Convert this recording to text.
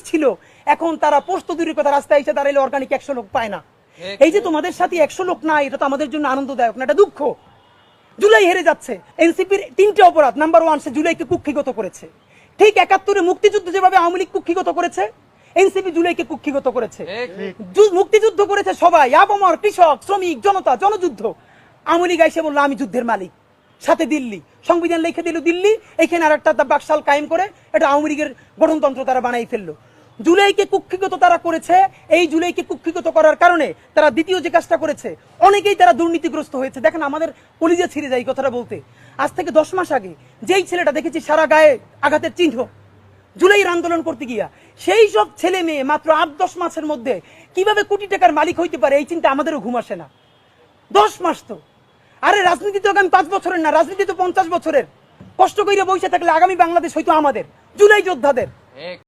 ছিল, এখন তারা পোস্ত দূরের কথা রাস্তায় এসে দাঁড়াইলে অর্গানিক 100 লোক পায় না। এই যে তোমাদের সাথে 100 লোক নাই, এটা তো আমাদের জন্য আনন্দদায়ক না, এটা দুঃখ। জুলাই হেরে যাচ্ছে। এনসিপির 3টে অপরাধ। নাম্বার 1, সে জুলাইকে কুক্ষিগত করেছে। ঠিক 71-এ মুক্তিযুদ্ধ যেভাবে আওয়ামী লীগ কুক্ষিগত করেছে, এনসিপি জুলাইকে কুক্ষিগত করেছে। মুক্তিযুদ্ধ করেছে সবাই, আপামর, কৃষক, শ্রমিক, জনতা, জনযুদ্ধ। আওয়ামী লীগ এসে বললো আমি যুদ্ধের মালিক, সাথে দিল্লি সংবিধান লিখে দিল দিল্লি, এখানে আর একটা বাকশাল কায়েম করে এটা আওয়ামী লীগের গঠনতন্ত্র তারা বানাই ফেললো। জুলাইকে কুক্ষিগত তারা করেছে। এই জুলাইকে কুক্ষিগত করার কারণে তারা দ্বিতীয় যে কাজটা করেছে, অনেকেই তারা দুর্নীতিগ্রস্ত হয়েছে। দেখেন আমাদের কলিজা ছিঁড়ে যায় এই কথাটা বলতে। আজ থেকে 10 মাস আগে যেই ছেলেটা দেখেছি সারা গায়ে আঘাতের চিহ্ন জুলাইয়ের আন্দোলন করতে গিয়া, সেই সব ছেলে মেয়ে মাত্র 8-10 মাসের মধ্যে কিভাবে কোটি টাকার মালিক হইতে পারে, এই চিন্তা আমাদেরও ঘুম আসে না। 10 মাস তো, আরে রাজনীতি তো আগামী 5 বছরের না, রাজনীতি তো 50 বছরের। কষ্ট করে বসে থাকলে আগামী বাংলাদেশ হয়তো আমাদের, জুলাই যোদ্ধাদের।